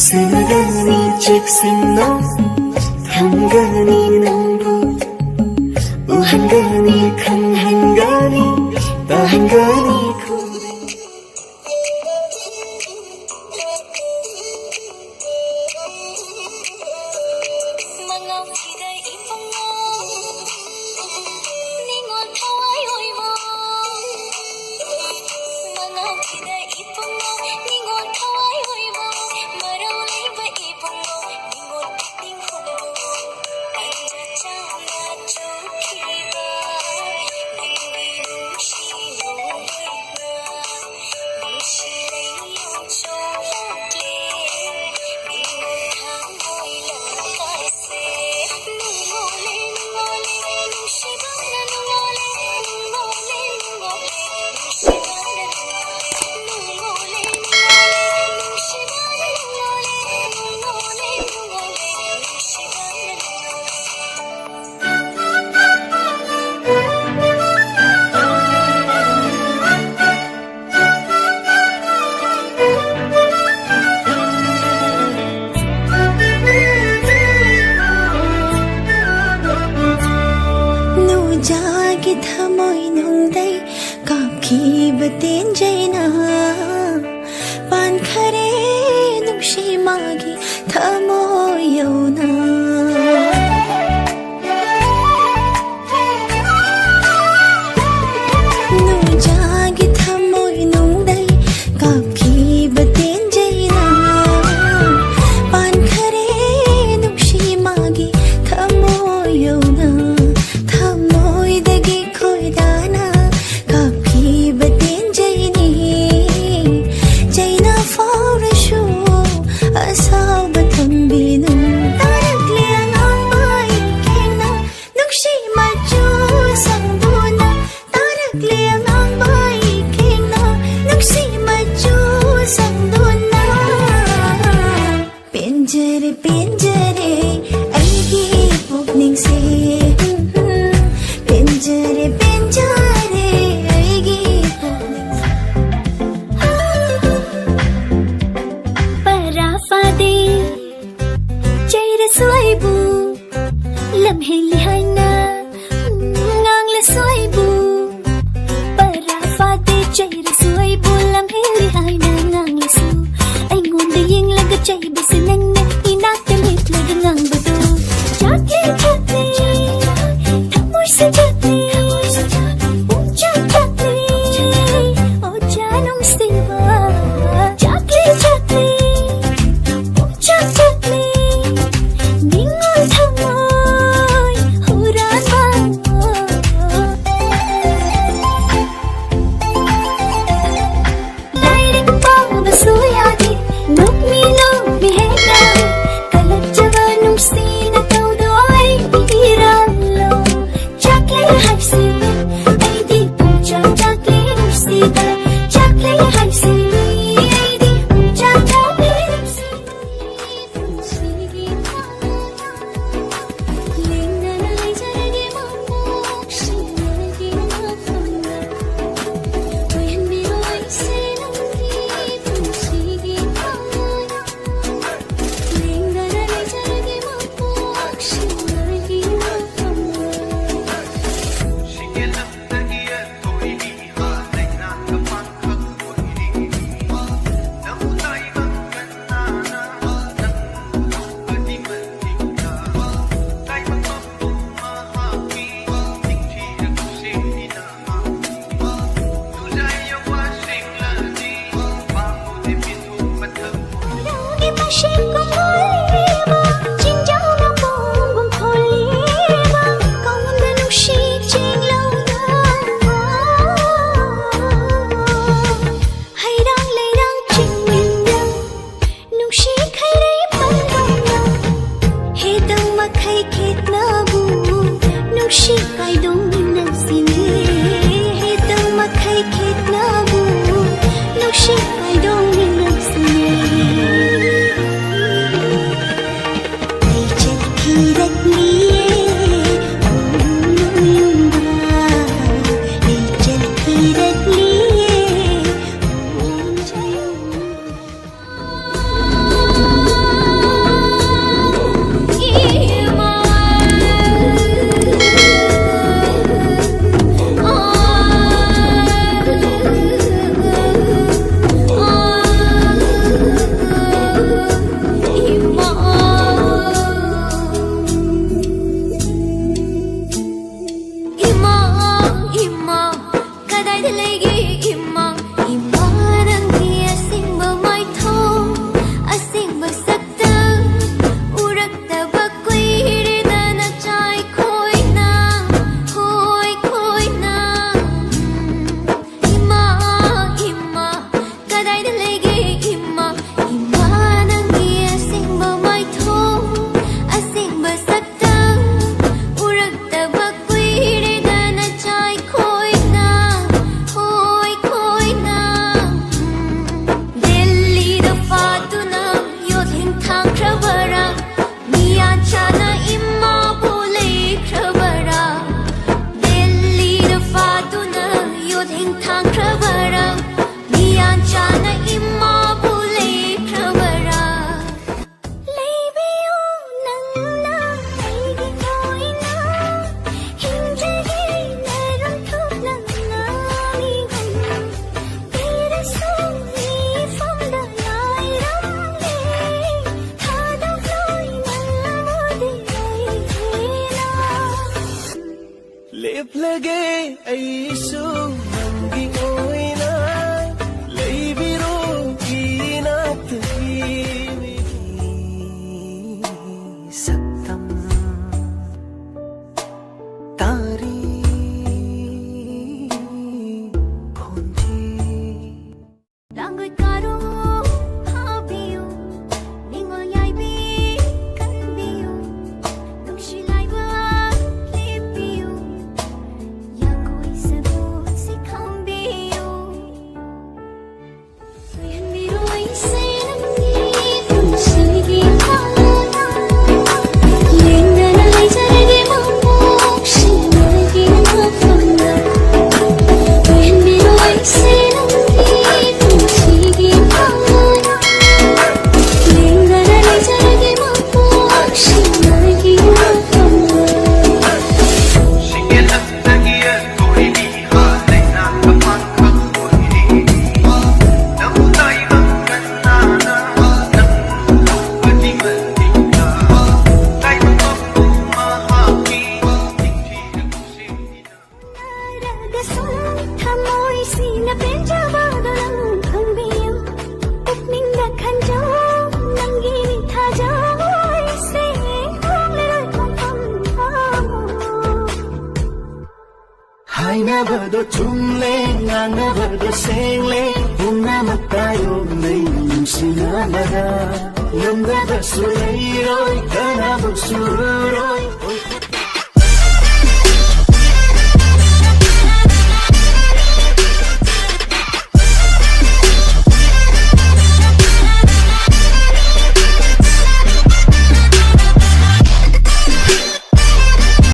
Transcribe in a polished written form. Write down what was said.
Sinagani cheksinna Hangani nambu Uhangani kanhangani Tahangani kuri Mangaw hiday ipangaw Ningon haway oy mo Mangaw hiday ipangaw Ningon haway oy mo Marawlay ba ipangaw Ningon ting humo Anja chana chukiba Ninggi nungshi nungay na Nungshi lay yung chong lakle Ningon hangoy lang kasi Nungole nungole Nungshi bana nungole Nungole nungole Nungshi bana nungole Nungole nungole Nungshi bana nungole Nungole nungole Nungshi bana Nu jagi thamoy nung day Kapki batin jaina Pan khare nung shi magi Thamoy yauna Nu jagi thamoy nung day Kapki batin jaina Pan khare nung shi magi Thamoy yauna Thamoy dagi khoy dana Kapki batin jaini ꯊꯥꯡꯈ꯭ꯔꯕꯔꯥ Miyan ꯆꯥꯅ ꯏꯃꯥꯕꯨ ꯂꯩꯈ꯭ꯔꯕꯔꯥ ꯂꯩꯕꯤꯌꯨ ꯅꯪꯅ ꯑꯩꯒꯤ ꯑꯣꯏꯅ ꯍꯤꯡꯖꯒꯦ ꯅꯔꯣꯟꯊꯣꯛꯅ ꯉꯥꯡꯏꯒꯨꯝ ꯄꯤꯔꯁꯨ ꯃꯤꯐꯝꯗ ꯉꯥꯏꯔꯝꯂꯦ ꯊꯥꯗꯣꯛꯂꯣꯏ ꯅꯪꯕꯨꯗꯤ ꯑꯩꯒꯤꯅ ꯂꯦꯞꯂꯒꯦ ꯑꯩꯁꯨ ꯅꯪꯒꯤ ꯑꯣꯏꯅ ꯂꯩꯕꯤꯔꯣ 이나트기 ꯁꯛꯇꯝ ꯇꯥꯔꯤ ꯐꯣꯟꯖꯤ 랑을 가루 하비유 닝어 야이비 간비유 눅실라이바 리비유 양고 있어도 시康비유 왼비로 있으는 네 분식이 하나 옛날에 잘게 맘없이 날기는 아팠나 왼비로 있으는 네 분식이 하나 옛날에 잘게 맘없이 날기는 아팠나 신기했다기에 우리 이하네 나가 반갑구니 너무 나이가 끝나나 너무 어디만 니가 나이가 없고 마하기 띵티는 곳입니다 나라가서 타모이시나 벤자바도 난 텅비요 꼭 한정 남기니 타져이세 홍래를 콩콩하고 하이나버도 춤랭 앙나버도 생랭 봄나무따요 내임시나마다 넘나버 술레이로이 가나복 술로이